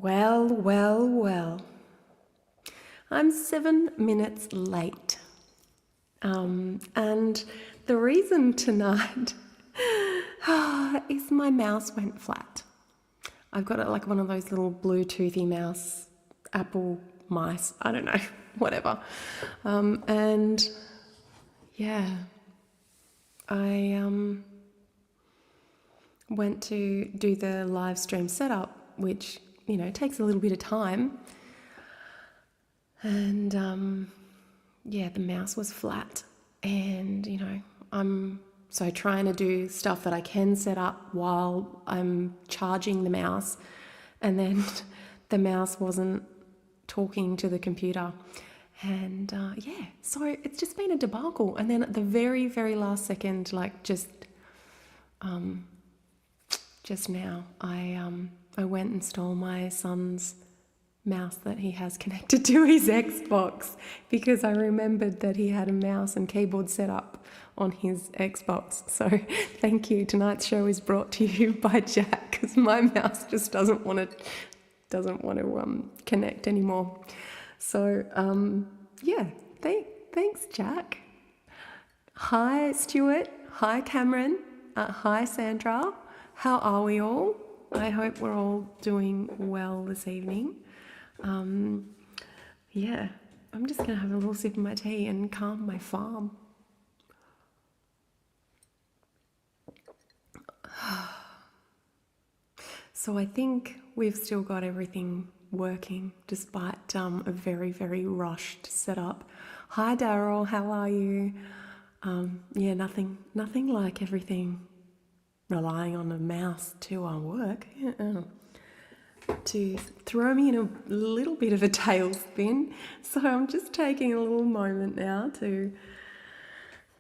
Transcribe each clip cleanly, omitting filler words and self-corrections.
Well. I'm 7 minutes late. And the reason tonight is my mouse went flat. I've got like one of those little Bluetoothy mouse, Apple mice, I don't know, whatever. And yeah, I went to do the live stream setup, which, takes a little bit of time. And yeah, the mouse was flat. And, I'm so trying to do stuff that I can set up while I'm charging the mouse. And then the mouse wasn't talking to the computer. And yeah, so it's just been a debacle. And then at the very, very last second, like just now, I went and stole my son's mouse that he has connected to his Xbox because I remembered that he had a mouse and keyboard set up on his Xbox. So thank you. Tonight's show is brought to you by Jack because my mouse just doesn't want to connect anymore. So yeah, thanks Jack. Hi Stuart. Hi Cameron. Hi Sandra. How are we all? I hope we're all doing well this evening. Yeah, I'm just going to have a little sip of my tea and calm my farm. So I think we've still got everything working despite a very, very rushed setup. Hi Daryl, how are you? Yeah, nothing like everything relying on a mouse to work. Yeah. To throw me in a little bit of a tailspin. So I'm just taking a little moment now to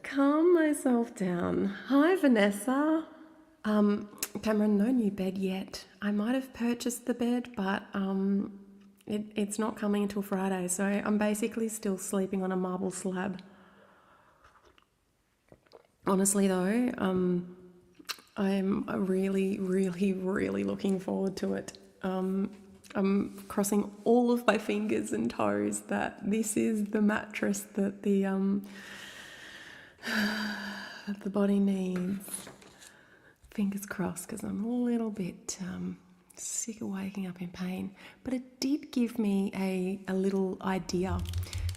calm myself down. Hi Vanessa. Cameron, no new bed yet. I might have purchased the bed, but it's not coming until Friday. So I'm basically still sleeping on a marble slab. Honestly though, I'm really, really, really looking forward to it. I'm crossing all of my fingers and toes that this is the mattress that the body needs. Fingers crossed, because I'm a little bit sick of waking up in pain. But it did give me a little idea,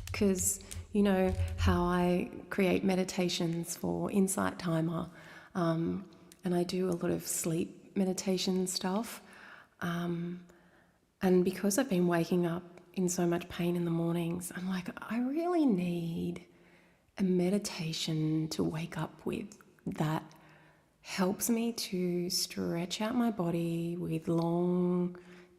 because you know how I create meditations for Insight Timer, and I do a lot of sleep meditation stuff. And because I've been waking up in so much pain in the mornings, I'm like, I really need a meditation to wake up with that helps me to stretch out my body with long,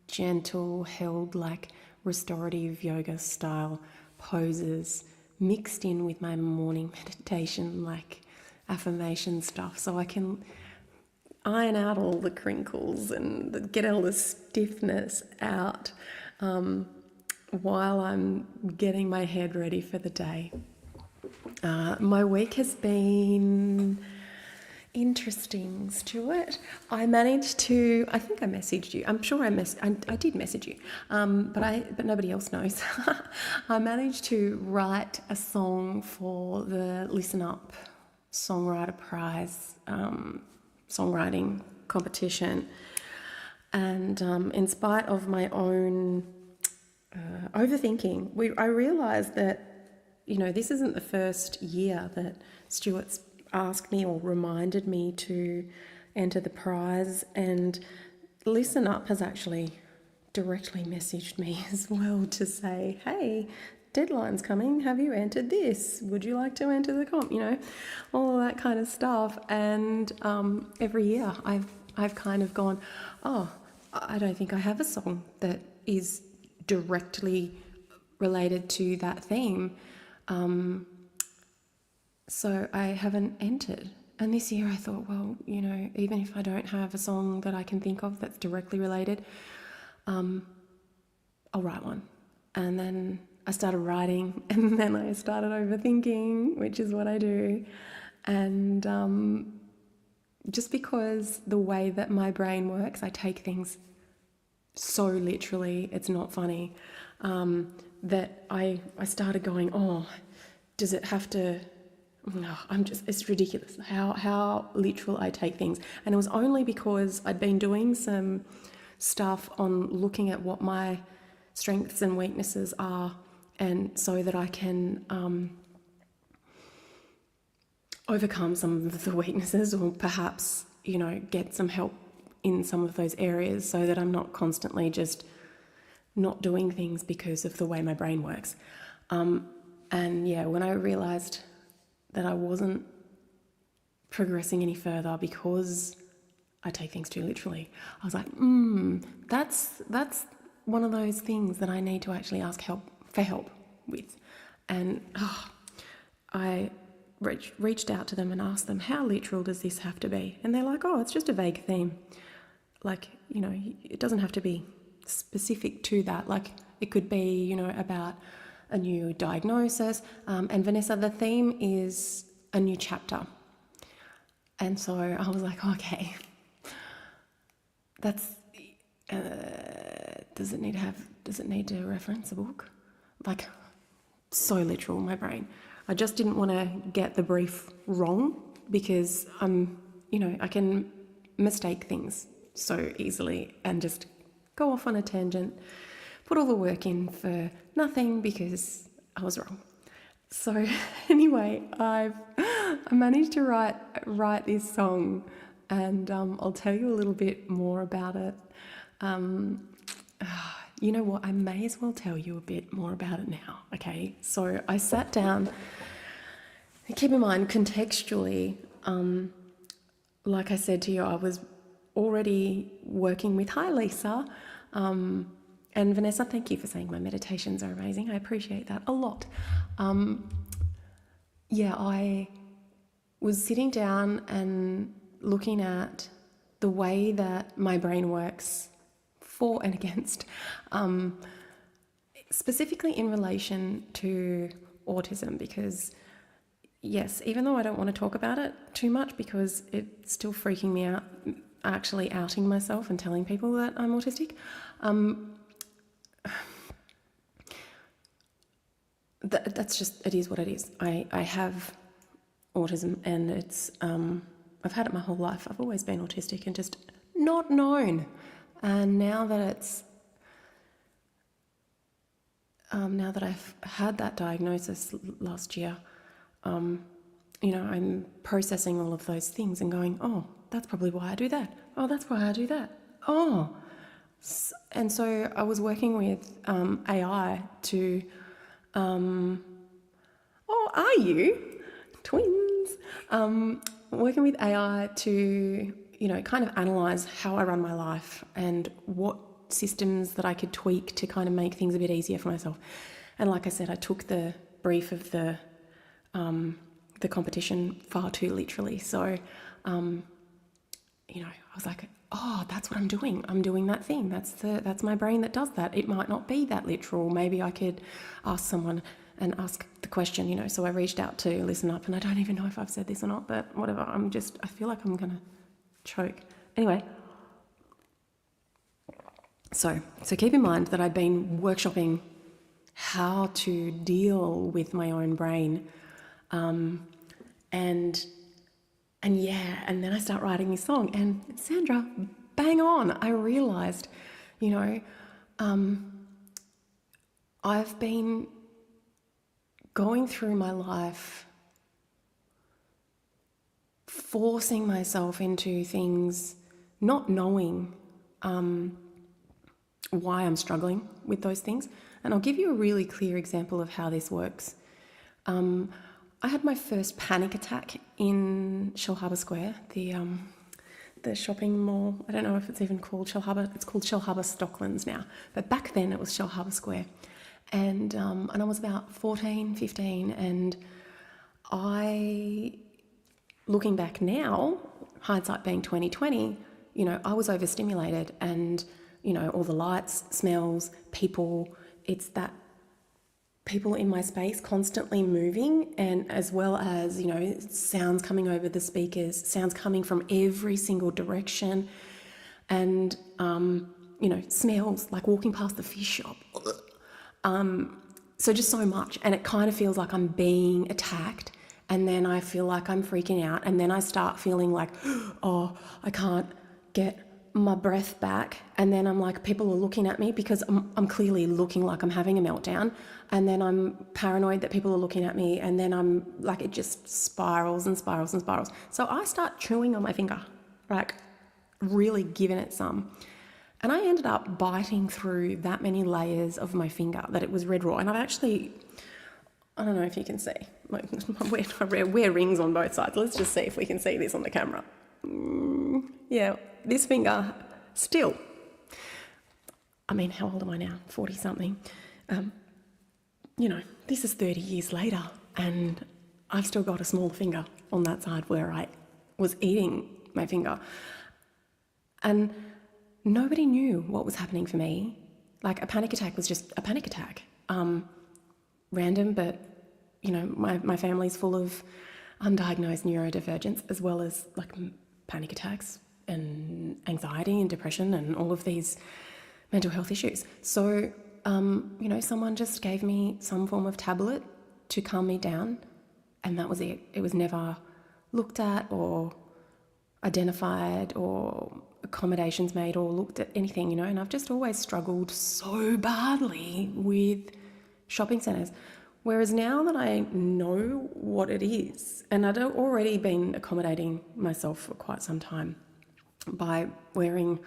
gentle, held like restorative yoga style poses mixed in with my morning meditation like affirmation stuff, so I can iron out all the crinkles and get all the stiffness out while I'm getting my head ready for the day. My week has been interesting, Stuart. I managed to, I think I messaged you. I'm sure I did message you, but nobody else knows. I managed to write a song for the Listen Up Songwriter Prize songwriting competition, and in spite of my own overthinking, I realised that this isn't the first year that Stuart's asked me or reminded me to enter the prize, and Listen Up has actually directly messaged me as well to say, hey, deadline's coming, have you entered this? Would you like to enter the comp? All of that kind of stuff. And every year I've kind of gone, oh, I don't think I have a song that is directly related to that theme. So I haven't entered. And this year I thought, well, even if I don't have a song that I can think of that's directly related, I'll write one. And then I started writing, and then I started overthinking, which is what I do. And just because the way that my brain works, I take things so literally, it's not funny, that I started going, oh, does it have to, no, it's ridiculous how literal I take things. And it was only because I'd been doing some stuff on looking at what my strengths and weaknesses are, and so that I can overcome some of the weaknesses, or perhaps, get some help in some of those areas, so that I'm not constantly just not doing things because of the way my brain works. And yeah, when I realized that I wasn't progressing any further because I take things too literally, I was like, that's one of those things that I need to actually ask for help with. And I reached out to them and asked them, how literal does this have to be? And they're like, oh, it's just a vague theme. Like, it doesn't have to be specific to that. Like, it could be, about a new diagnosis. And Vanessa, the theme is a new chapter. And so I was like, okay, that's, does it need to reference a book? Like, so literal, my brain. I just didn't want to get the brief wrong, because I can mistake things so easily and just go off on a tangent, put all the work in for nothing because I was wrong. So anyway, I managed to write this song, and I'll tell you a little bit more about it. You know what? I may as well tell you a bit more about it now. Okay, so I sat down. Keep in mind, contextually, like I said to you, I was already working with, hi Lisa, and Vanessa, thank you for saying my meditations are amazing. I appreciate that a lot. I was sitting down and looking at the way that my brain works, for and against, specifically in relation to autism, because yes, even though I don't want to talk about it too much because it's still freaking me out, actually outing myself and telling people that I'm autistic, that's just, it is what it is. I have autism, and it's, I've had it my whole life. I've always been autistic and just not known. And now that I've had that diagnosis last year, I'm processing all of those things and going, oh, that's probably why I do that. Oh, that's why I do that. Oh. And so I was working with AI to, are you? Twins. Working with AI to, kind of analyse how I run my life and what systems that I could tweak to kind of make things a bit easier for myself. And like I said, I took the brief of the competition far too literally. So, I was like, oh, that's what I'm doing. I'm doing that thing. That's my brain that does that. It might not be that literal. Maybe I could ask someone and ask the question, So I reached out to Listen Up, and I don't even know if I've said this or not, but whatever. I feel like I'm going to choke. Anyway. So keep in mind that I've been workshopping how to deal with my own brain. And then I start writing this song, and Sandra, bang on, I realised, I've been going through my life forcing myself into things, not knowing why I'm struggling with those things. And I'll give you a really clear example of how this works. I had my first panic attack in Shellharbour Square, the shopping mall. I don't know if it's even called Shellharbour. It's called Shellharbour Stocklands now. But back then it was Shellharbour Square. And I was about 14, 15, and looking back now, hindsight being 2020, I was overstimulated, and, all the lights, smells, people, it's that people in my space constantly moving, and as well as, sounds coming over the speakers, sounds coming from every single direction. And smells like walking past the fish shop. So just so much. And it kind of feels like I'm being attacked. And then I feel like I'm freaking out. And then I start feeling like, oh, I can't get my breath back. And then I'm like, people are looking at me because I'm clearly looking like I'm having a meltdown. And then I'm paranoid that people are looking at me. And then I'm like, it just spirals and spirals and spirals. So I start chewing on my finger, like really giving it some. And I ended up biting through that many layers of my finger that it was red raw. And I've actually, I don't know if you can see, I wear rings on both sides. Let's just see if we can see this on the camera. Yeah, this finger still, I mean, how old am I now? 40 something. This is 30 years later and I've still got a small finger on that side where I was eating my finger. And nobody knew what was happening for me. Like a panic attack was just a panic attack. Random, but my family's full of undiagnosed neurodivergence as well as like panic attacks and anxiety and depression and all of these mental health issues. So, someone just gave me some form of tablet to calm me down and that was it. It was never looked at or identified or accommodations made or looked at anything, and I've just always struggled so badly with shopping centres. Whereas now that I know what it is, and I'd already been accommodating myself for quite some time by wearing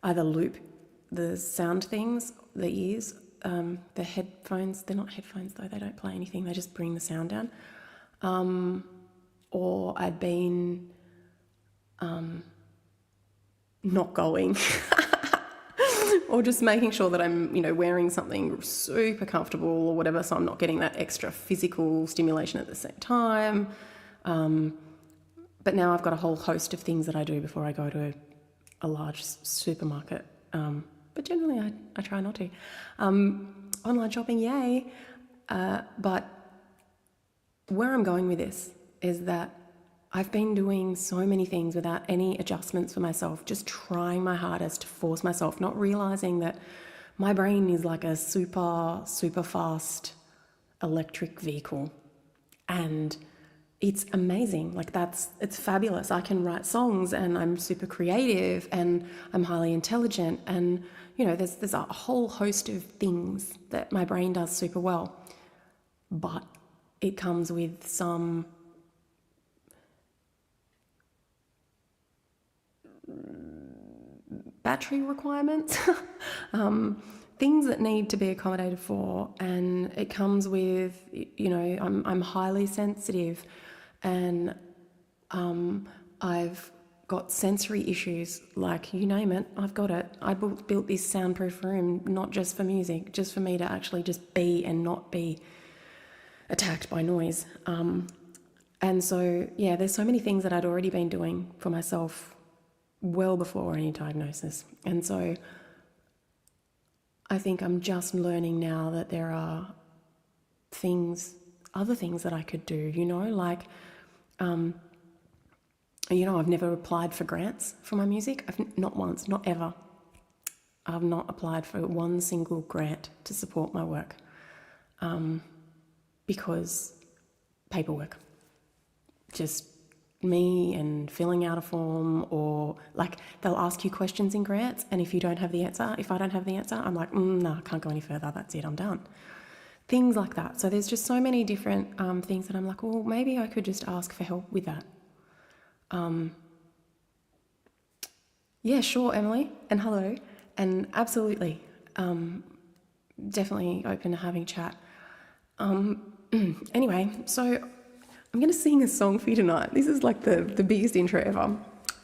either loop, the sound things, the ears, the headphones, they're not headphones though, they don't play anything, they just bring the sound down. Or I'd been not going or just making sure that I'm, wearing something super comfortable or whatever, so I'm not getting that extra physical stimulation at the same time. But now I've got a whole host of things that I do before I go to a large supermarket. But generally I try not to. Online shopping, yay. But where I'm going with this is that I've been doing so many things without any adjustments for myself, just trying my hardest to force myself, not realizing that my brain is like a super, super fast electric vehicle. And it's amazing. Like it's fabulous. I can write songs and I'm super creative and I'm highly intelligent. And, there's a whole host of things that my brain does super well. But it comes with some battery requirements, things that need to be accommodated for, and it comes with, I'm highly sensitive, and I've got sensory issues, like you name it, I've got it. I built this soundproof room not just for music, just for me to actually just be and not be attacked by noise. And so, yeah, there's so many things that I'd already been doing for myself well before any diagnosis. And so I think I'm just learning now that there are other things that I could do, like, I've never applied for grants for my music. Not once, not ever. I've not applied for one single grant to support my work because paperwork. Just me and filling out a form, or like they'll ask you questions in grants, and if I don't have the answer, I'm like, no, I can't go any further, that's it, I'm done. Things like that. So there's just so many different things that I'm like, well, maybe I could just ask for help with that. Yeah, sure, Emily, and hello, and absolutely, definitely open to having chat. Anyway, so I'm going to sing a song for you tonight. This is like the biggest intro ever.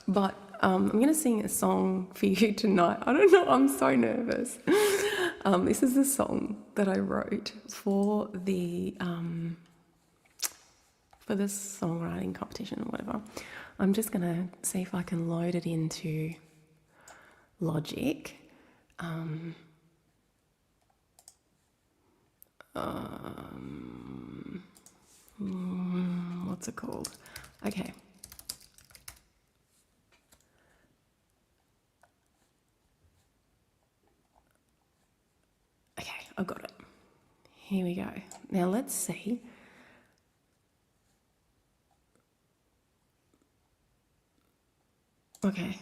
But I'm going to sing a song for you tonight. I don't know, I'm so nervous. This is a song that I wrote for the songwriting competition or whatever. I'm just going to see if I can load it into Logic. What's it called? Okay. Here we go. Now let's see. Okay.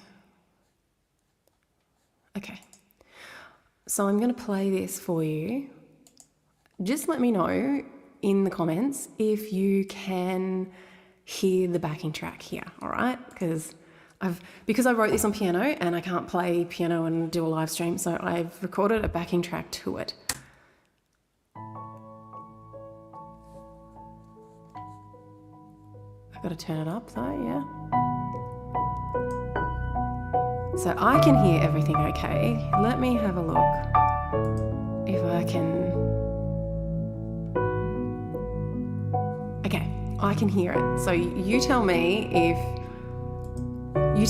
So I'm going to play this for you. Just let me know in the comments if you can hear the backing track here, all right? Because I wrote this on piano and I can't play piano and do a live stream, so I've recorded a backing track to it. I've got to turn it up though, yeah. So I can hear everything okay. Let me have a look if I can. Okay, I can hear it. So you tell me if you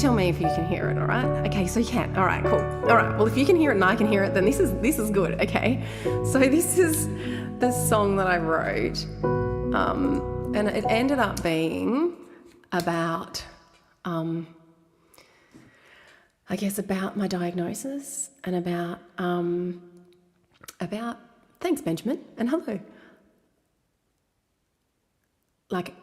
can hear it, all right? Okay, so you can. All right, cool. All right, well, if you can hear it and I can hear it, then this is good, okay? So this is the song that I wrote, and it ended up being about, I guess, about my diagnosis and about thanks, Benjamin, and hello. Like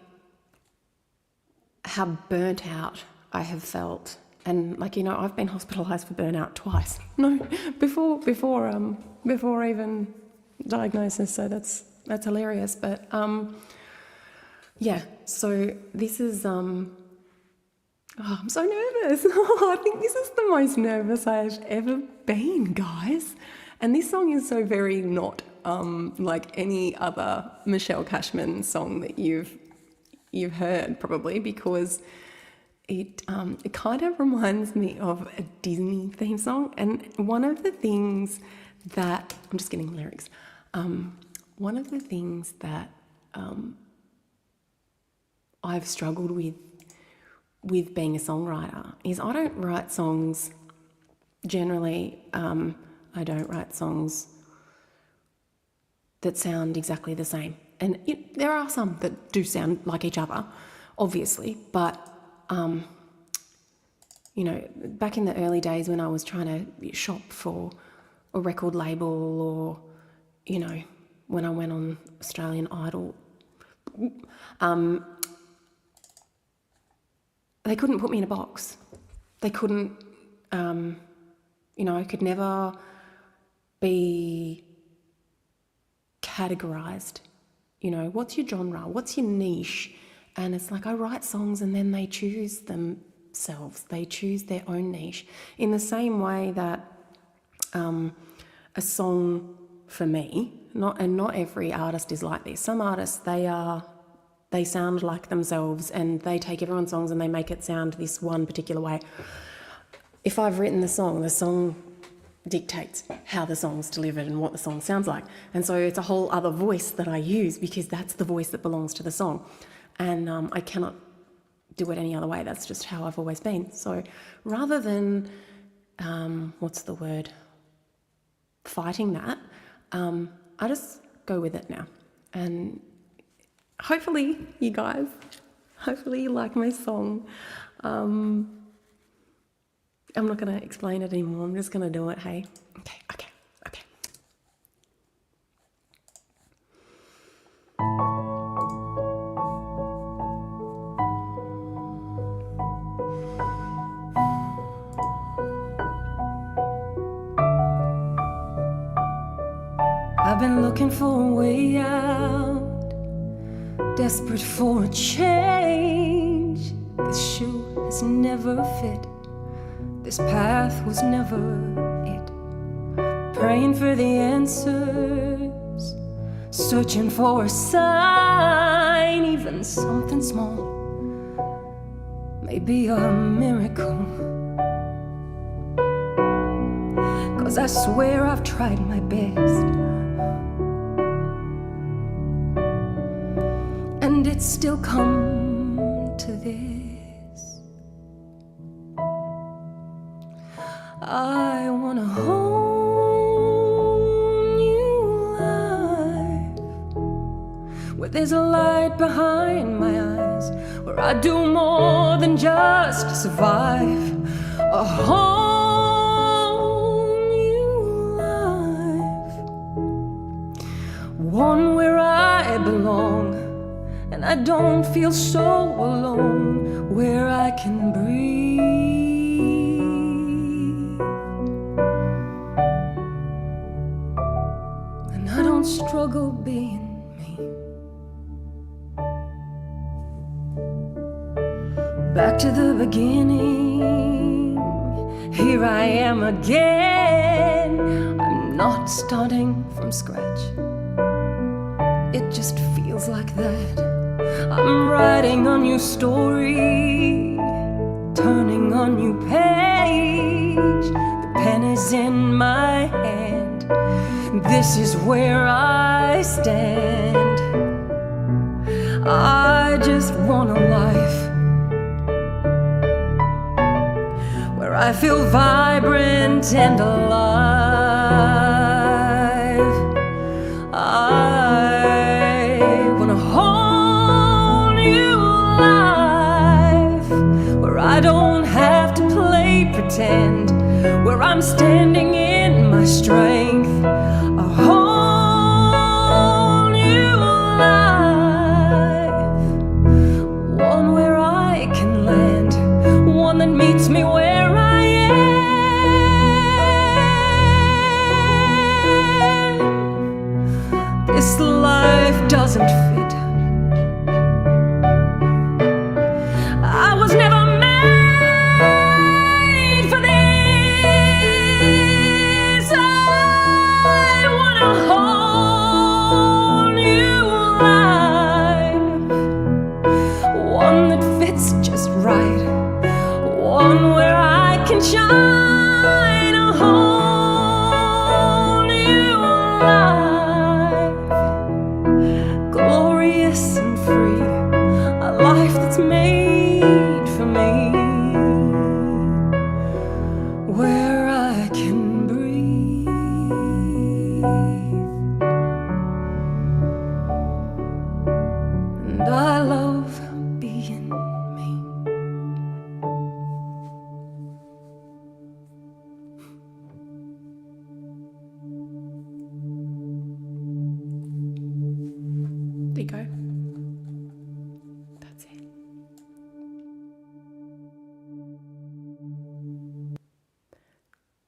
how burnt out I have felt, and like, you know, I've been hospitalised for burnout twice. No, before even diagnosis. So that's hilarious. But yeah. So this is Oh, I'm so nervous. I think this is the most nervous I've ever been, guys. And this song is so very not like any other Michelle Cashman song that you've heard probably, because it kind of reminds me of a Disney theme song. And one of the things that I'm just getting lyrics. One of the things that I've struggled with being a songwriter is I don't write songs generally. I don't write songs that sound exactly the same. And there are some that do sound like each other, obviously, but you know, back in the early days when I was trying to shop for a record label, or, you know, when I went on Australian Idol, they couldn't put me in a box. They couldn't, you know, I could never be categorized. You know, what's your genre? What's your niche? And it's like I write songs and then they choose themselves. They choose their own niche. In the same way that a song for me, not every artist is like this. Some artists, they sound like themselves and they take everyone's songs and they make it sound this one particular way. If I've written the song dictates how the song's delivered and what the song sounds like. And so it's a whole other voice that I use because that's the voice that belongs to the song. And I cannot do it any other way. That's just how I've always been. So rather than, fighting that, I just go with it now. And hopefully you guys, you like my song. I'm not going to explain it anymore. I'm just going to do it, hey? Okay. I've been looking for a way out, desperate for a change. This shoe has never fit. This path was never it. Praying for the answers, searching for a sign, even something small, maybe a miracle. 'Cause I swear I've tried my best, and it's still come to this. I wanna hold you life, where there's a light behind my eyes, where I do more than just survive. A whole new life. one where I belong, and I don't feel so alone, where I can breathe. And I don't struggle being me. Back to the beginning, here I am again. I'm not starting from scratch, it just feels like that. I'm writing a new story, turning a new page. The pen is in my hand, this is where I stand. I just want a life where I feel vibrant and alive. I want a whole new life where I don't have to play pretend, where I'm standing in my strength. A whole new life, one where I can land, one that meets me where I am. This life doesn't fit. I was never made for this. I want a whole new life, one that fits just right, one where I can shine. A whole new life, glorious and free, a life that's made for me, where I can breathe. And I love being me. There you go. That's it.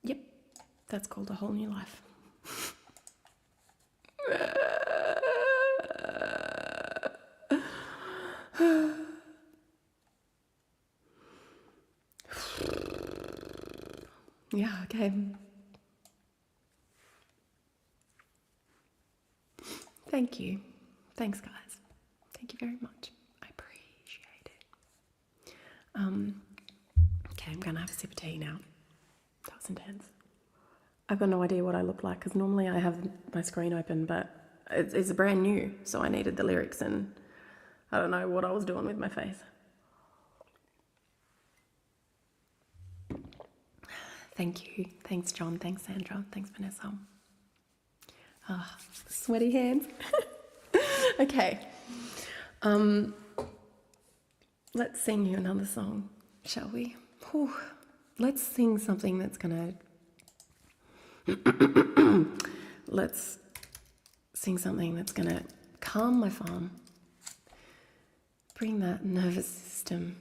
Yep, that's called A Whole New Life. Yeah, okay. Thank you. Thanks, guys. Thank you very much. I appreciate it. Okay, I'm gonna have a sip of tea now. That was intense. I've got no idea what I look like because normally I have my screen open, but it's brand new, so I needed the lyrics and I don't know what I was doing with my face. Thank you. Thanks, John. Thanks, Sandra. Thanks, Vanessa. Ah, sweaty hands. Okay. Let's sing you another song, shall we? Whew. Let's sing something that's gonna... Let's sing something that's gonna calm my farm. Bring that nervous system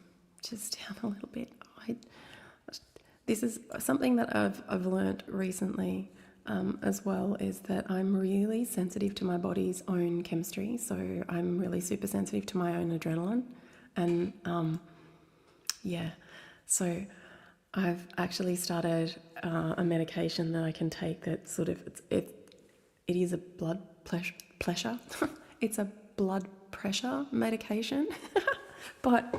just down a little bit. This is something that I've learnt recently as well, is that I'm really sensitive to my body's own chemistry. So I'm really super sensitive to my own adrenaline. And yeah, so I've actually started a medication that I can take that sort of, it is a blood pressure. It's a blood pressure medication, but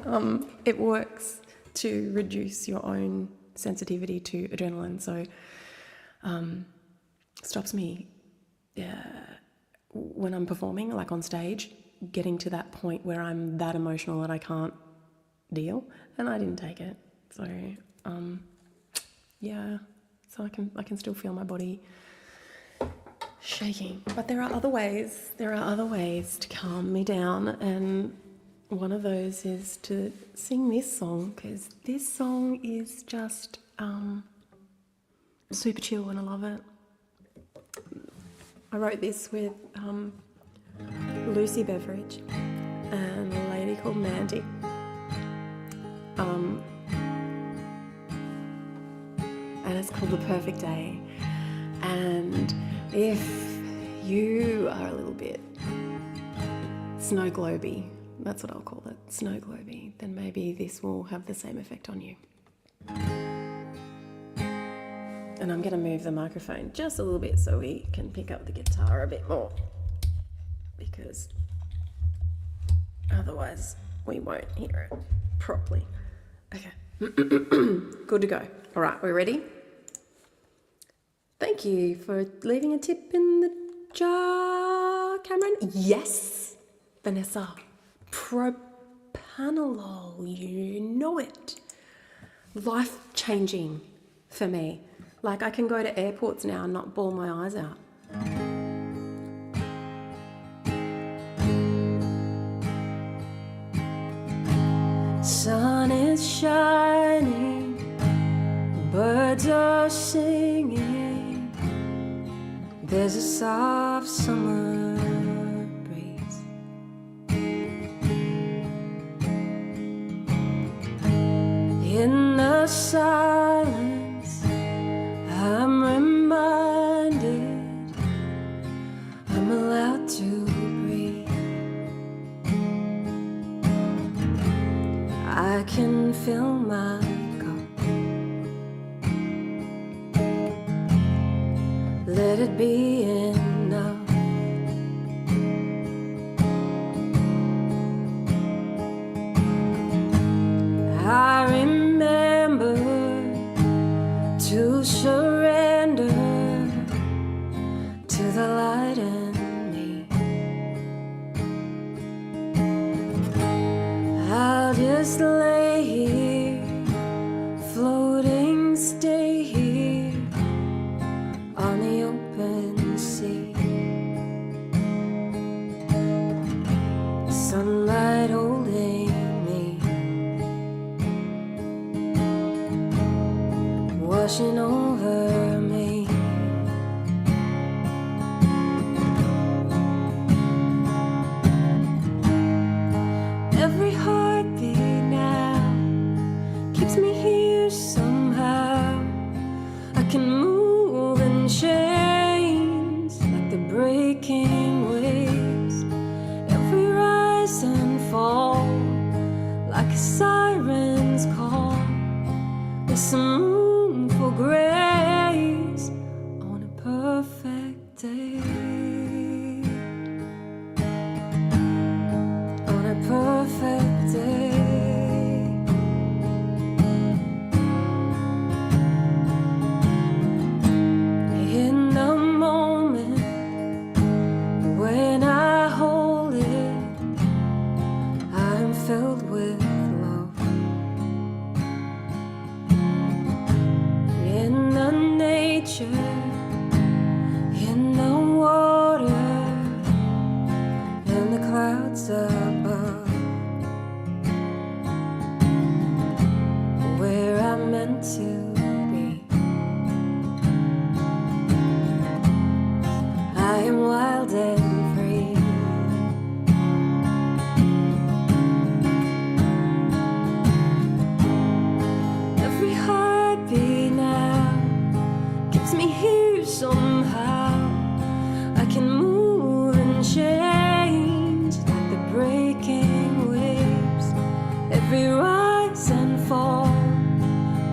it works to reduce your own sensitivity to adrenaline. So stops me when I'm performing, like on stage, getting to that point where I'm that emotional that I can't deal, and I didn't take it. So yeah, so I can still feel my body shaking. But there are other ways to calm me down, and one of those is to sing this song, because this song is just super chill and I love it. I wrote this with Lucy Beveridge and a lady called Mandy. And it's called The Perfect Day. And if you are a little bit snow globy, that's what I'll call it, snow globy, then maybe this will have the same effect on you. And I'm going to move the microphone just a little bit so we can pick up the guitar a bit more, because otherwise we won't hear it properly. Okay. Good to go. All right, we're ready? Thank you for leaving a tip in the jar, Cameron. Yes, Vanessa. Propanolol, you know it. Life-changing for me. Like, I can go to airports now and not bawl my eyes out. Sun is shining, birds are singing, there's a soft summer breeze. In the silence, I'm reminded I'm allowed to breathe. I can fill my cup, let it be enough. I remember to surrender to the light in me. I'll just lay here, floating, stay here on the open sea. Sunlight holding me, washing over me. Every heartbeat now keeps me here somehow. I can move and change like the breaking waves. Every rise and fall like a siren's call. There's some room for grace on a perfect day. On a perfect day. In the moment when I hold it, I'm filled with love. In the nature, in the water, in the clouds above, where I'm meant to be. I am wild and free. Every heartbeat now keeps me here somehow. I can move and change like the breaking waves. Every rise and fall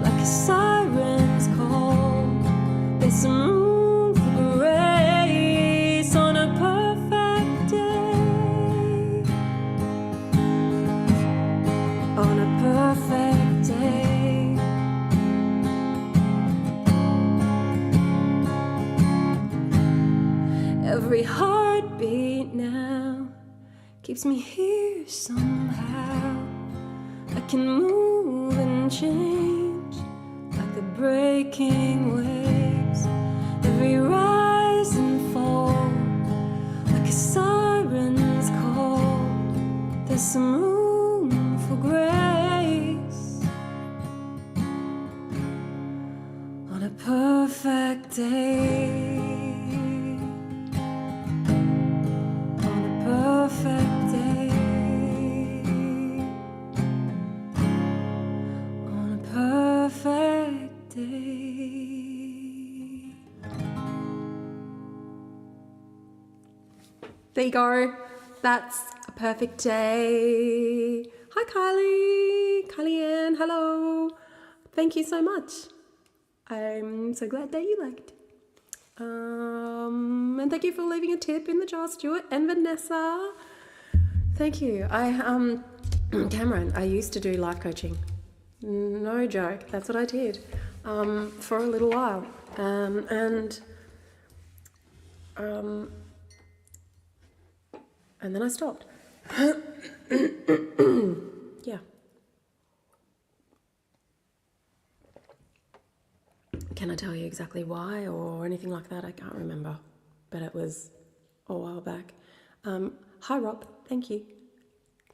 like a siren's call. There's some room for grace on a perfect day. On a perfect day. Every heartbeat now keeps me here somehow. I can move and change like the breaking waves. Every rise and fall like a siren's call. There's some room for grace on a perfect day. On a day. There you go. That's a perfect day. Hi, Kylie Ann, hello. Thank you so much. I'm so glad that you liked. And thank you for leaving a tip in the jar, Stuart and Vanessa. Thank you. Cameron, I used to do life coaching. No joke. That's what I did for a little while. And then I stopped. Yeah. Can I tell you exactly why or anything like that? I can't remember, but it was a while back. Hi, Rob. Thank you.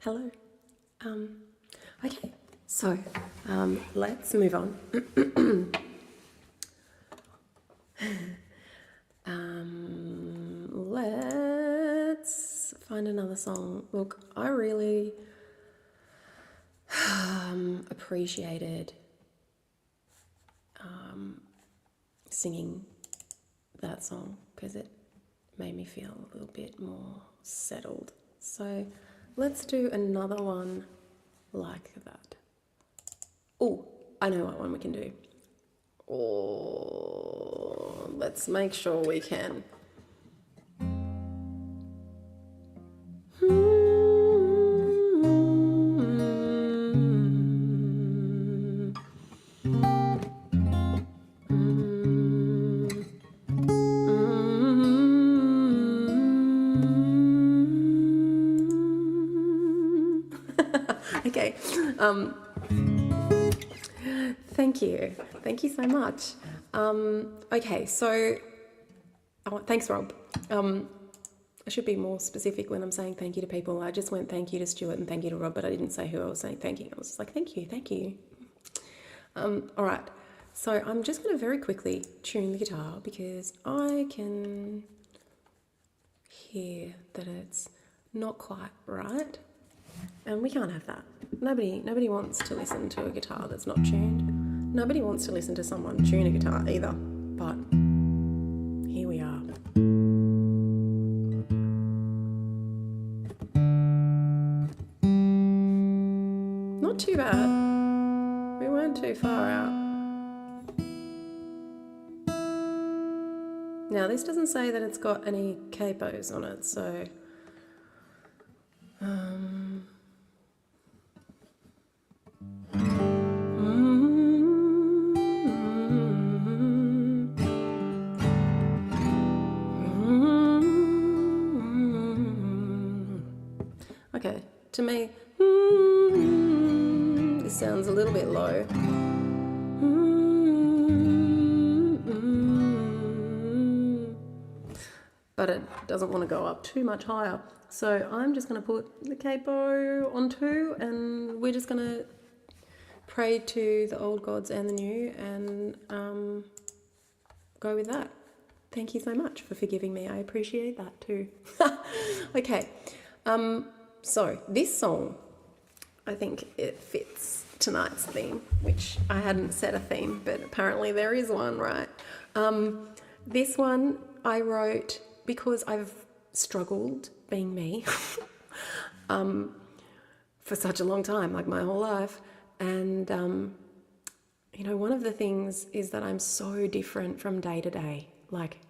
Hello. Okay, so let's move on. Let's find another song. Look, I really appreciated singing that song because it made me feel a little bit more settled. So let's do another one like that. Oh, I know what one we can do. Oh, let's make sure we can. Okay. Thank you. Thank you so much. Okay, so thanks, Rob. I should be more specific when I'm saying thank you to people. I just went thank you to Stuart and thank you to Rob, but I didn't say who I was saying thank you. I was just like, thank you, thank you. All right, so I'm just going to very quickly tune the guitar because I can hear that it's not quite right. And we can't have that. Nobody wants to listen to a guitar that's not tuned. Nobody wants to listen to someone tune a guitar either. But here we are. Not too bad. We weren't too far out. Now this doesn't say that it's got any capos on it, so okay, to me, this sounds a little bit low. But it doesn't want to go up too much higher. So I'm just going to put the capo on 2 and we're just going to pray to the old gods and the new and go with that. Thank you so much for forgiving me. I appreciate that too. Okay, so this song, I think it fits tonight's theme, which I hadn't set a theme, but apparently there is one, right? This one I wrote because I've struggled being me for such a long time, like my whole life. And, you know, one of the things is that I'm so different from day to day. Like,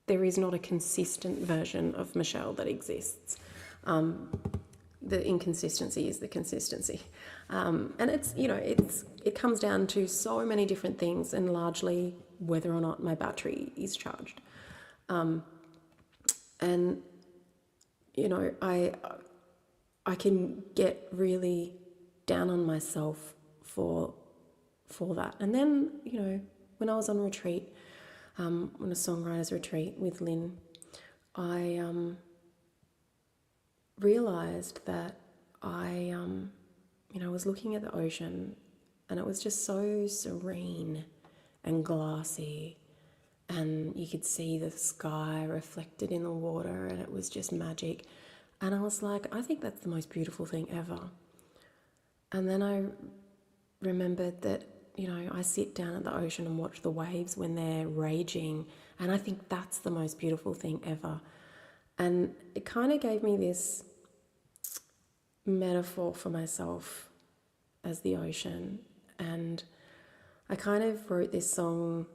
there is not a consistent version of Michelle that exists. The inconsistency is the consistency. And it's, you know, it comes down to so many different things and largely whether or not my battery is charged. And, you know, I can get really down on myself for that. And then, you know, when I was on retreat, on a songwriter's retreat with Lynn, I realised that I, you know, was looking at the ocean and it was just so serene and glassy. And you could see the sky reflected in the water and it was just magic. And I was like, I think that's the most beautiful thing ever. And then I remembered that you know, I sit down at the ocean and watch the waves when they're raging, and I think that's the most beautiful thing ever. And it kind of gave me this metaphor for myself as the ocean, and I kind of wrote this song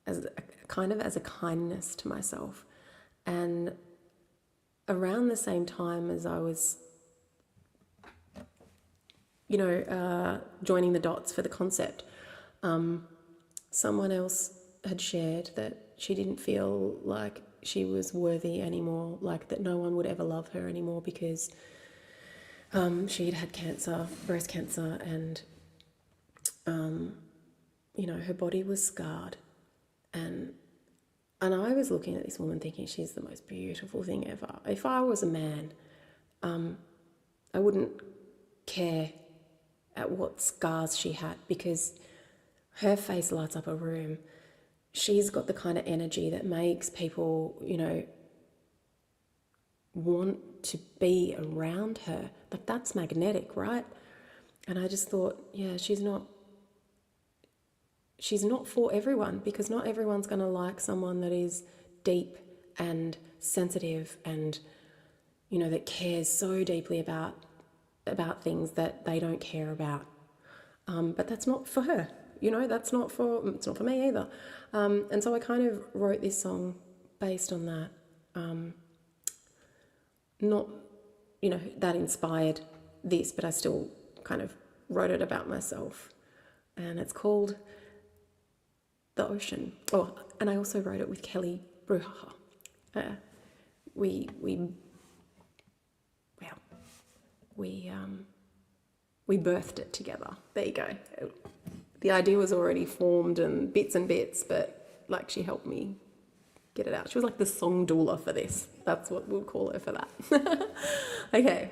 as a kindness to myself. And around the same time as I was, you know, joining the dots for the concept, someone else had shared that she didn't feel like she was worthy anymore, like that no one would ever love her anymore because she'd had cancer, breast cancer, and you know, her body was scarred. And I was looking at this woman thinking she's the most beautiful thing ever. If I was a man, I wouldn't care at what scars she had, because her face lights up a room. She's got the kind of energy that makes people, you know, want to be around her. Like, that's magnetic, right? And I just thought, yeah, she's not for everyone, because not everyone's going to like someone that is deep and sensitive and, you know, that cares so deeply about things that they don't care about. But that's not for her, you know, it's not for me either. And so I kind of wrote this song based on that. Not, you know, that inspired this, but I still kind of wrote it about myself. And it's called The Ocean. Oh, and I also wrote it with Kelly Bruhaha. We birthed it together. There you go. The idea was already formed and bits, but like, she helped me get it out. She was like the song doula for this. That's what we'll call her for that. Okay.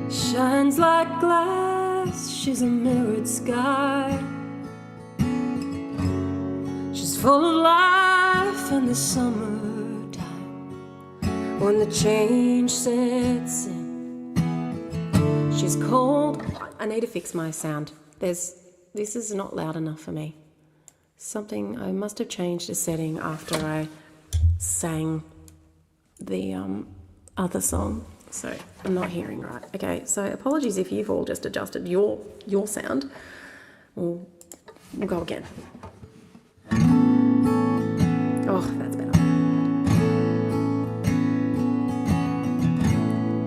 Shines like glass, she's a mirrored sky. She's full of life in the summertime, when the change sets in. She's cold. I need to fix my sound. This is not loud enough for me. I must have changed the setting after I sang the other song. So I'm not hearing right. Okay, so apologies if you've all just adjusted your sound. We'll go again. Oh, that's better.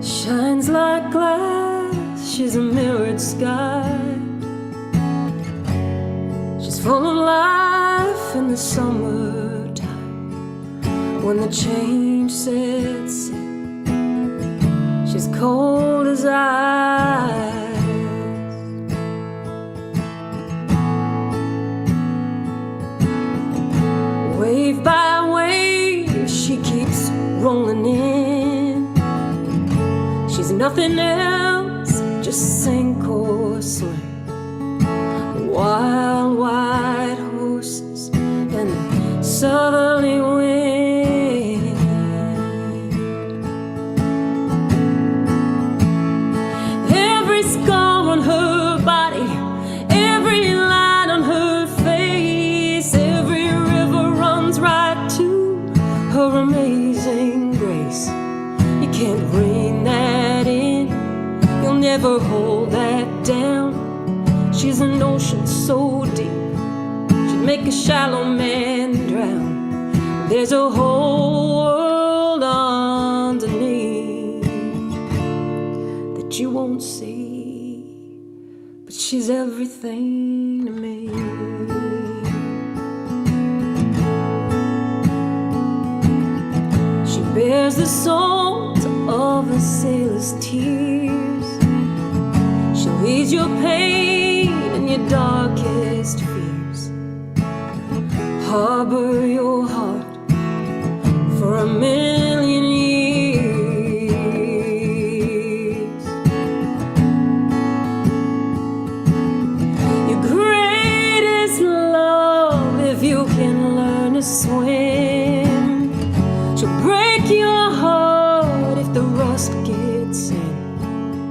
Shines like glass, she's a mirrored sky. She's full of life in the summertime, when the change sets in. She's cold as ice. Wave by wave, she keeps rolling in. She's nothing else, just sink or swim. Wild white horses and the southerly wind. Scar on her body, every line on her face, every river runs right to her amazing grace. You can't rein that in, you'll never hold that down. She's an ocean so deep, she'd make a shallow man drown. There's a whole world underneath that you won't see, but she's everything to me. She bears the salt of a sailor's tears. She'll ease your pain and your darkest fears. Harbor your heart for a million years. Your greatest love to swim. She'll break your heart if the rust gets in.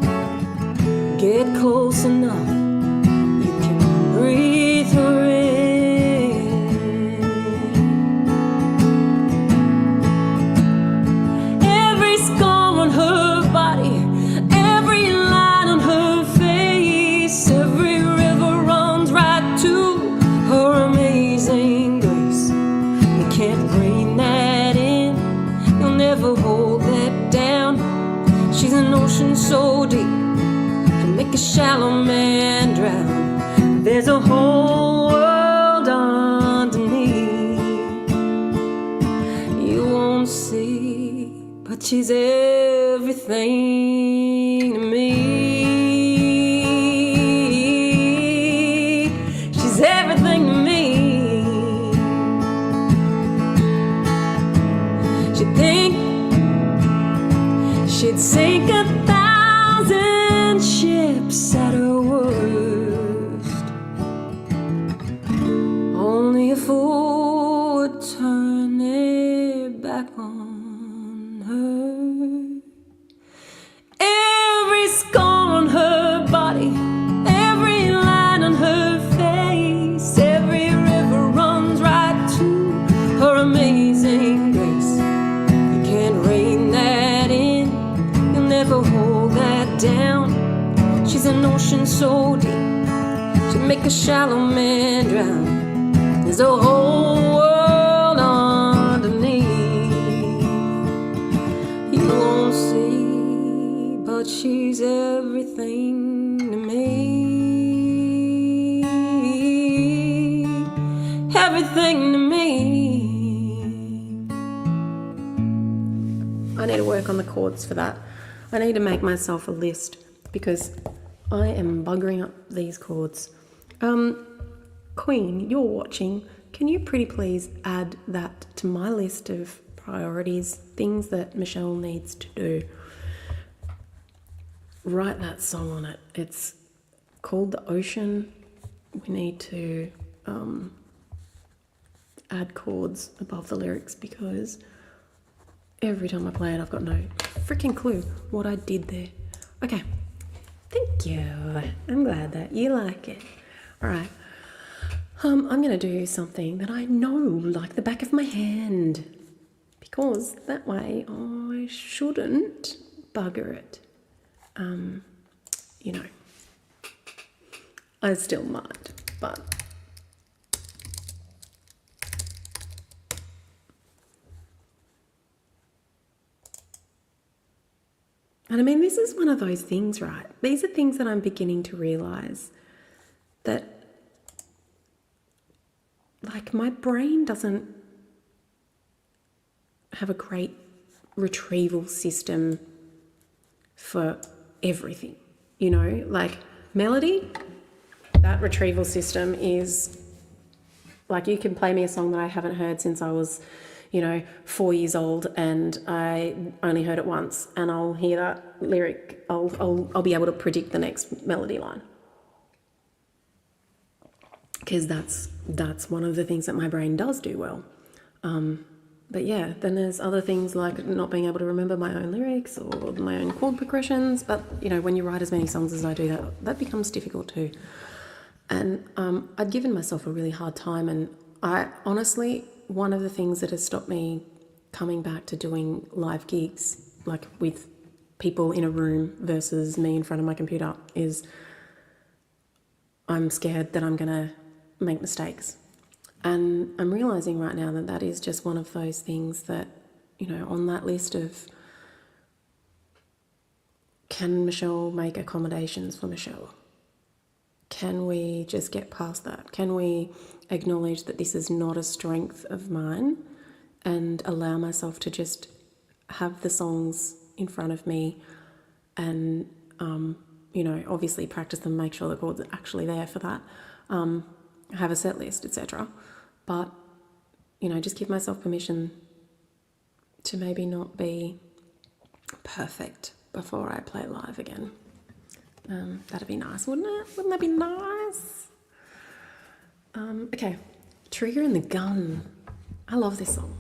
Get close enough, you can breathe her in. Every scar on her body, every line on her face, every river runs right to her amazing grace. You can't rein that in, you'll never hold that down. She's an ocean so deep, make a shallow man drown. There's a whole world underneath you won't see, but she's everything to me. She's everything to me. She'd think she'd sink 1,000 ships at her worst. Only a fool would turn their back on her. Every scar on her body, every line on her face, every river runs right to her amazing grace. You can't rein that in, you'll never hold that down. She's an ocean so deep, she'll make a shallow man drown. There's a whole world underneath you won't see, but she's everything to me. Everything to me. I need to work on the chords for that. I need to make myself a list because I am buggering up these chords. Queen, you're watching. Can you pretty please add that to my list of priorities, things that Michelle needs to do? Write that song on it. It's called The Ocean. We need to add chords above the lyrics because every time I play it, I've got no freaking clue what I did there. Okay. Thank you. I'm glad that you like it. All right. I'm going to do something that I know like the back of my hand because that way I shouldn't bugger it. You know, I still might, but and I mean, this is one of those things, right? These are things that I'm beginning to realize that like my brain doesn't have a great retrieval system for everything, you know, like melody, that retrieval system is like, you can play me a song that I haven't heard since I was, 4 years old and I only heard it once and I'll hear that lyric, I'll be able to predict the next melody line. Because that's one of the things that my brain does do well. But yeah, then there's other things like not being able to remember my own lyrics or my own chord progressions. But, when you write as many songs as I do, that becomes difficult too. And I'd given myself a really hard time. And I honestly, one of the things that has stopped me coming back to doing live gigs, like with people in a room versus me in front of my computer, is I'm scared that I'm going to make mistakes. And I'm realizing right now that that is just one of those things that, on that list of can Michelle make accommodations for Michelle? Can we just get past that? Can we acknowledge that this is not a strength of mine and allow myself to just have the songs in front of me and, obviously practice them, make sure the chords are actually there for that, have a set list, etc. But, just give myself permission to maybe not be perfect before I play live again. That'd be nice, wouldn't it? Wouldn't that be nice? Okay, trigger in the gun. I love this song.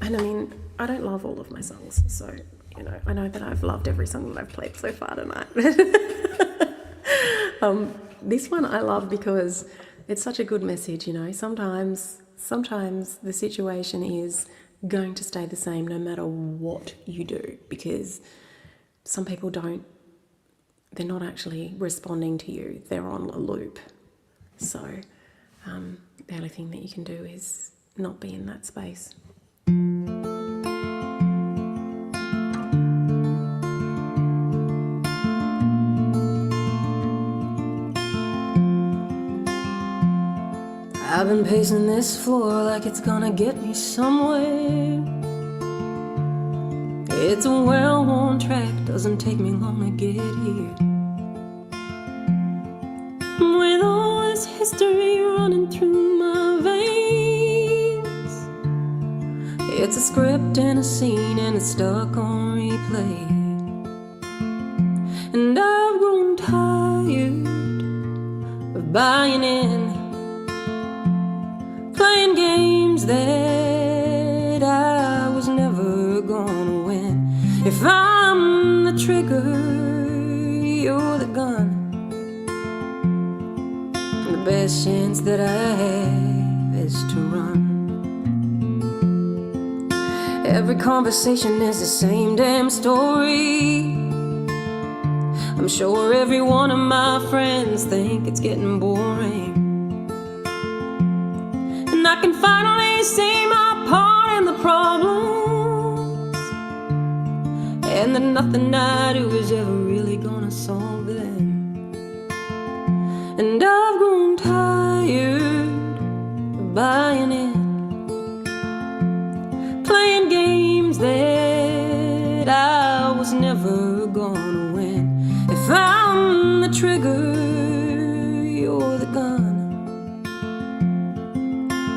And I mean, I don't love all of my songs, so, you know, I know that I've loved every song that I've played so far tonight. This one I love because it's such a good message, you know. Sometimes the situation is going to stay the same no matter what you do, because some people they're not actually responding to you, they're on a loop. So the only thing that you can do is not be in that space. I've been pacing this floor like it's gonna get me somewhere. It's a well-worn track, doesn't take me long to get here. With all this history running through my veins, it's a script and a scene and it's stuck on replay. And I've grown tired of buying in, playing games that I was never gonna win. If I'm the trigger, you're the gun. The best chance that I have is to run. Every conversation is the same damn story. I'm sure every one of my friends think it's getting boring. And I can finally see my part in the problems, and that nothing I do is ever really gonna solve them. And I've grown tired of buying in, playing games that I was never gonna win. If I'm the trigger, you're the gun.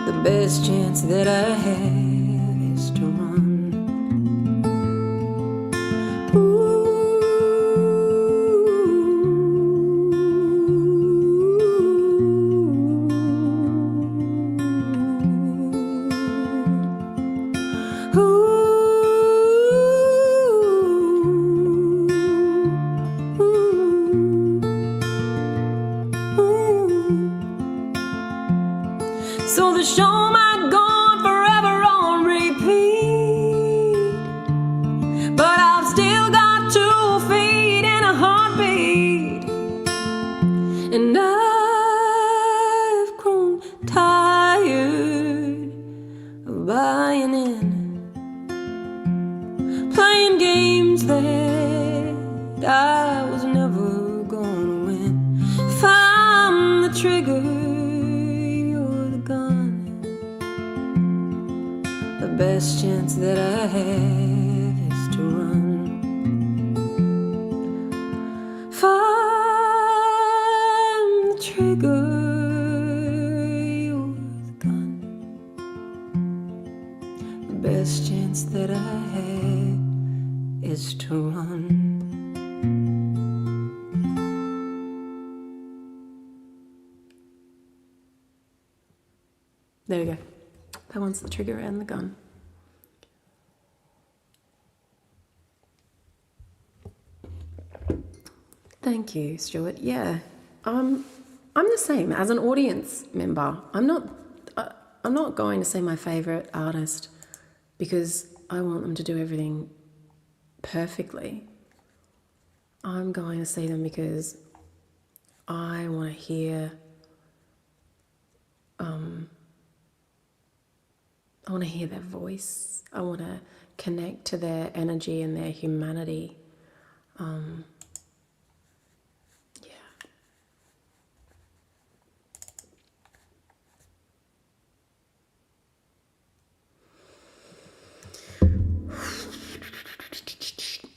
The best chance that I have is to run. So the show might go on forever on repeat, but I've still got 2 feet and a heartbeat. And I've grown tired of buying in, playing games that I was never gonna win. If I'm the trigger, the best chance that I have is to run. If I'm the trigger, you're the gun. The best chance that I have is to run. There you go. That one's the trigger and the gun. Thank you, Stuart. Yeah, I'm the same as an audience member. I'm not going to say my favorite artist because I want them to do everything perfectly. I'm going to see them because I want to hear. I want to hear their voice. I want to connect to their energy and their humanity.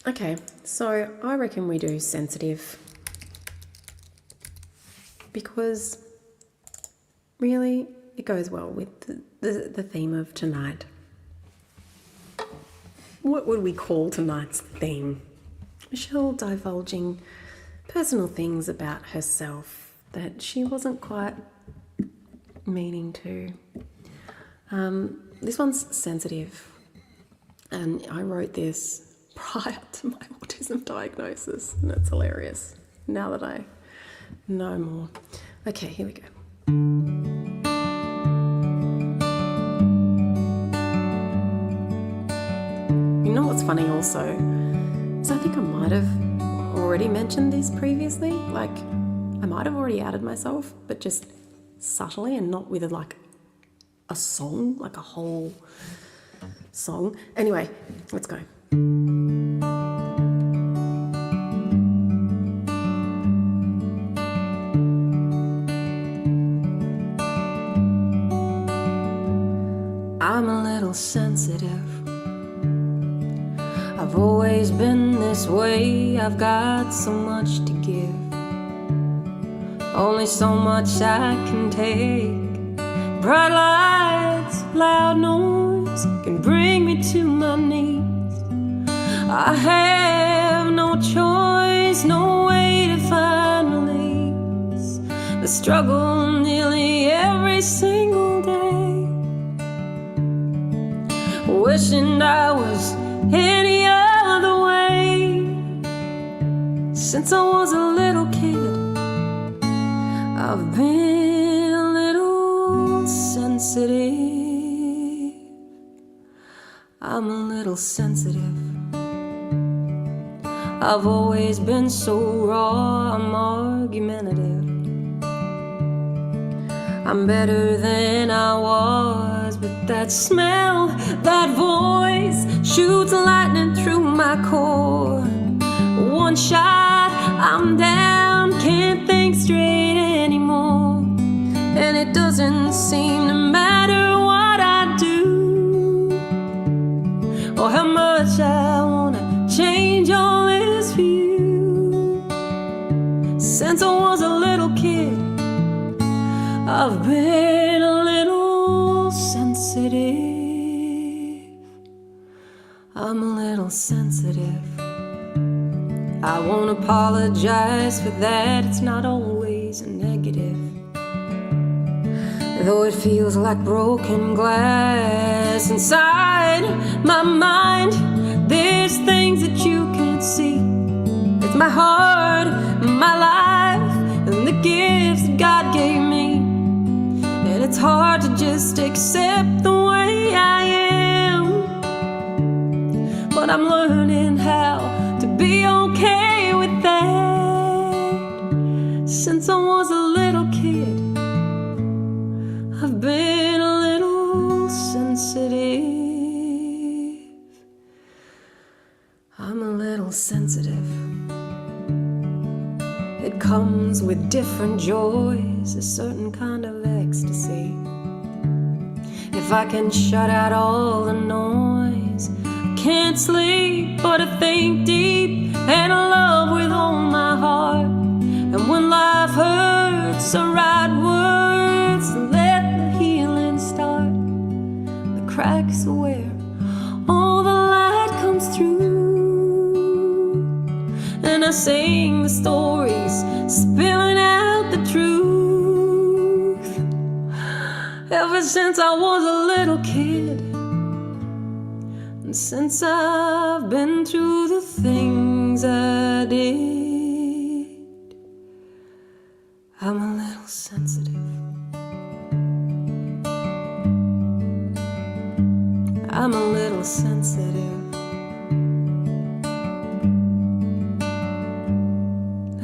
Okay, so I reckon we do sensitive, because really it goes well with the theme of tonight. What would we call tonight's theme? Michelle divulging personal things about herself that she wasn't quite meaning to. this one's sensitive, and I wrote this prior to my autism diagnosis, and it's hilarious now that I know more. Okay, here we go. You know what's funny also is I think I might have already mentioned this previously. Like, I might have already outed myself, but just subtly and not with like a song, like a whole song. Anyway, let's go. I'm a little sensitive. I've always been this way. I've got so much to give, only so much I can take. Bright lights, loud noise can bring me to my knees. I have no choice, no way to find release. The struggle nearly every single day, wishing I was any other way. Since I was a little kid, I've been a little sensitive. I'm a little sensitive. I've always been so raw, I'm argumentative. I'm better than I was, but that smell, that voice shoots lightning through my core. One shot, I'm down, can't think straight anymore. And it doesn't seem to matter what I do, or how much I wanna change all this for you. Since I was a little kid, I've been a little sensitive. I'm a little sensitive. I won't apologize for that, it's not always a negative. Though it feels like broken glass inside my mind, there's things that you can't see. It's my heart, my life, and the gifts that God gave me. And it's hard to just accept the way I am, but I'm learning how to be okay with that. Since I was a little kid, I've been a little sensitive. I'm a little sensitive. It comes with different joys, a certain kind of ecstasy. If I can shut out all the noise, I can't sleep but I think deep and I love with all my heart. And when life hurts, I write words to let the healing start. The cracks are where all the light comes through, and I sing the stories, spilling out the truth. Ever since I was a little kid, and since I've been through the things I did, I'm a little sensitive. I'm a little sensitive.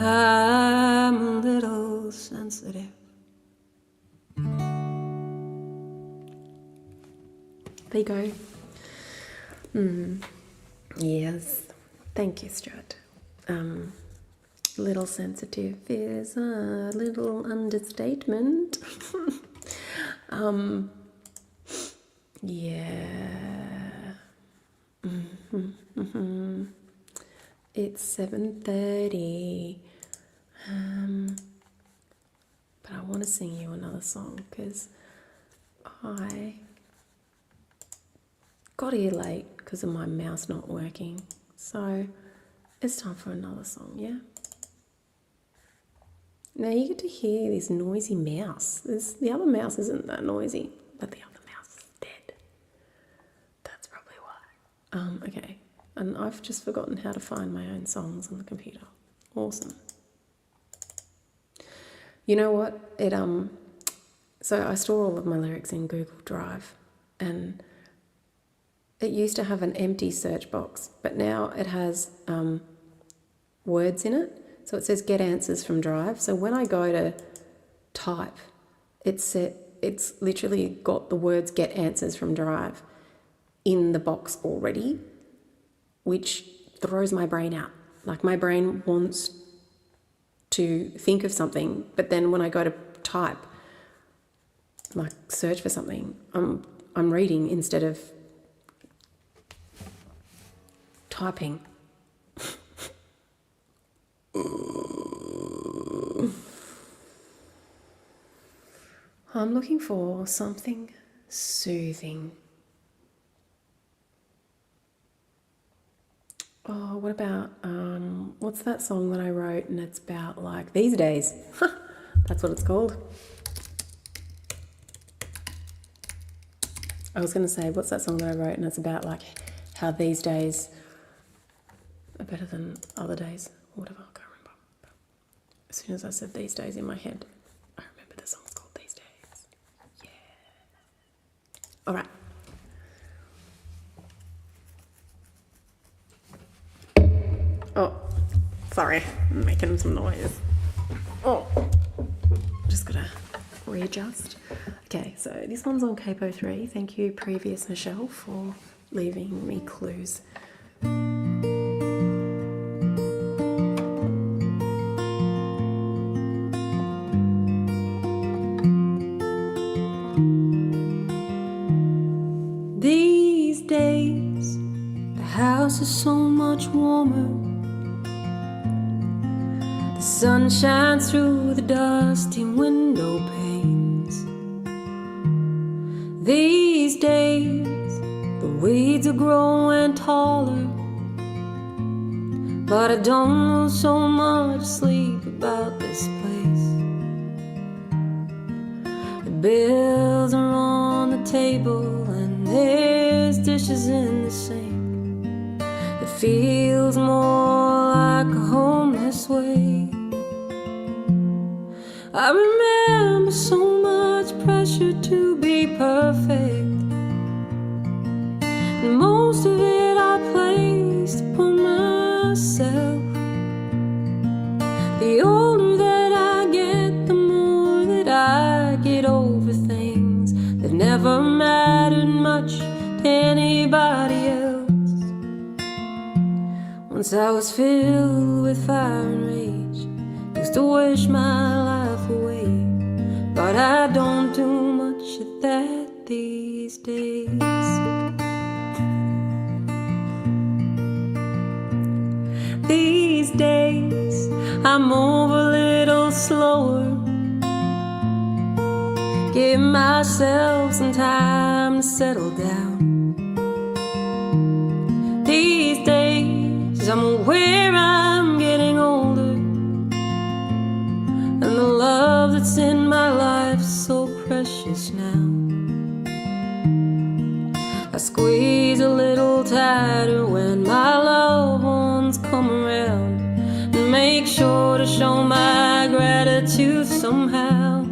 I'm a little sensitive. There you go. Yes. Thank you, Stuart. Little sensitive is a little understatement. Yeah. It's 7:30. But I want to sing you another song because I got here late because of my mouse not working. So it's time for another song, yeah? Now you get to hear this noisy mouse. The other mouse isn't that noisy, but the other mouse is dead. Okay, and I've just forgotten how to find my own songs on the computer. Awesome. You know what? So I store all of my lyrics in Google Drive, and it used to have an empty search box, but now it has words in it. So it says get answers from Drive. So when I go to type, it's literally got the words get answers from Drive in the box already, which throws my brain out. Like, my brain wants to think of something, but then when I go to type, like search for something, I'm reading instead of typing. I'm looking for something soothing. Oh, what about, what's that song that I wrote and it's about, like, these days? That's what it's called. I was going to say, what's that song that I wrote and it's about, like, how these days are better than other days, or whatever, I can't remember. But as soon as I said these days in my head, I remember the song's called These Days. Yeah. All right. Oh, sorry, I'm making some noise. Oh, just gotta readjust. Okay, so this one's on Capo 3. Thank you, previous Michelle, for leaving me clues. These days, the house is so much warmer. The sun shines through the dusty window panes. These days, the weeds are growing taller, but I don't lose so much sleep about this place. The bills are on the table and there's dishes in the sink. It feels more like a home this way. I remember so much pressure to be perfect, and most of it I placed upon myself. The older that I get, the more that I get over things that never mattered much to anybody else. Once I was filled with fire and rage, used to wish my life away, but I don't do much of that these days. These days, I move a little slower, give myself some time to settle down. These days, I'm aware I'm getting older, and the love that's in my life is so precious now. I squeeze a little tighter when my loved ones come around, and make sure to show my gratitude somehow.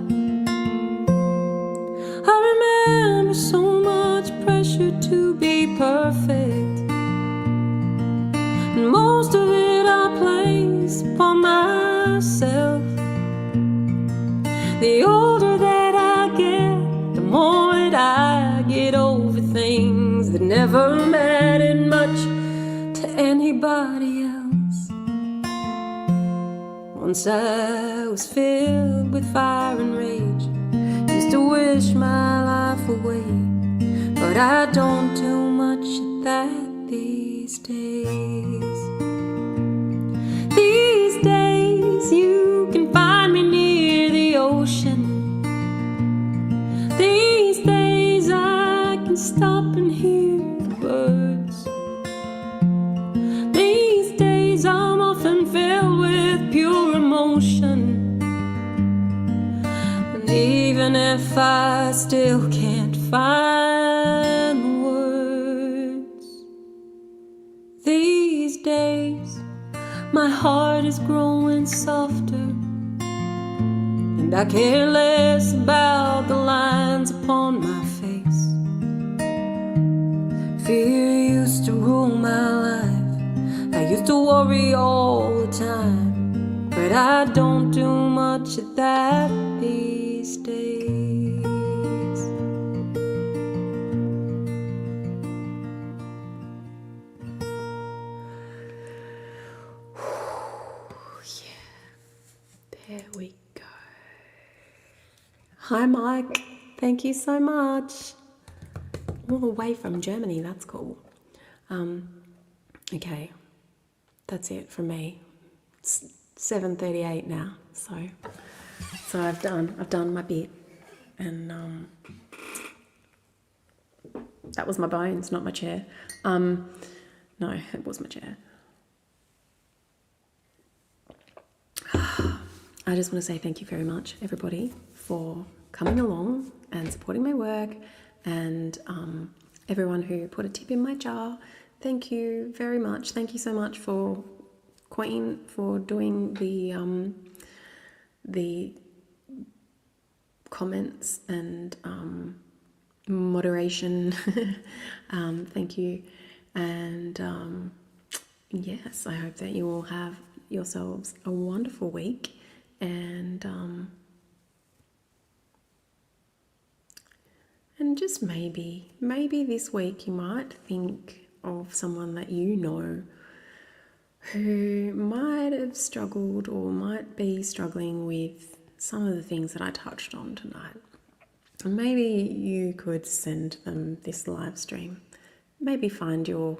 I remember so much pressure to be perfect, and most of it I place upon myself. The older that I get, the more that I get over things that never mattered much to anybody else. Once I was filled with fire and rage, used to wish my life away, but I don't do much of that these days. These days, you can find me near the ocean. These days, I can stop and hear the birds. These days, I'm often filled with pure emotion, and even if I still can't find the words, My heart is growing softer, and I care less about the lines upon my face. Fear used to rule my life. I used to worry all the time, but I don't do much of that these days. There we go. Hi, Mike. Thank you so much. All the way from Germany. That's cool. Okay, that's it from me. It's 7:38 now, so I've done my bit, and that was my bones, not my chair. No, it was my chair. I just want to say thank you very much, everybody, for coming along and supporting my work, and everyone who put a tip in my jar. Thank you very much. Thank you so much for Queen for doing the comments and moderation. Thank you, and yes, I hope that you all have yourselves a wonderful week, and just maybe this week you might think of someone that you know who might have struggled or might be struggling with some of the things that I touched on tonight. And maybe you could send them this live stream. Maybe find your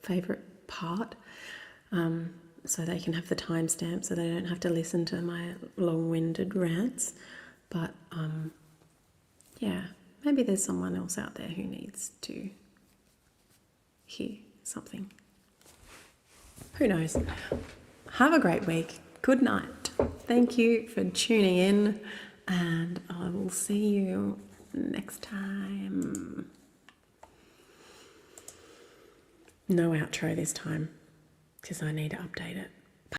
favourite part, so they can have the timestamp, so they don't have to listen to my long-winded rants. But yeah, maybe there's someone else out there who needs to hear something. Who knows? Have a great week. Good night. Thank you for tuning in, and I will see you next time. No outro this time, because I need to update it.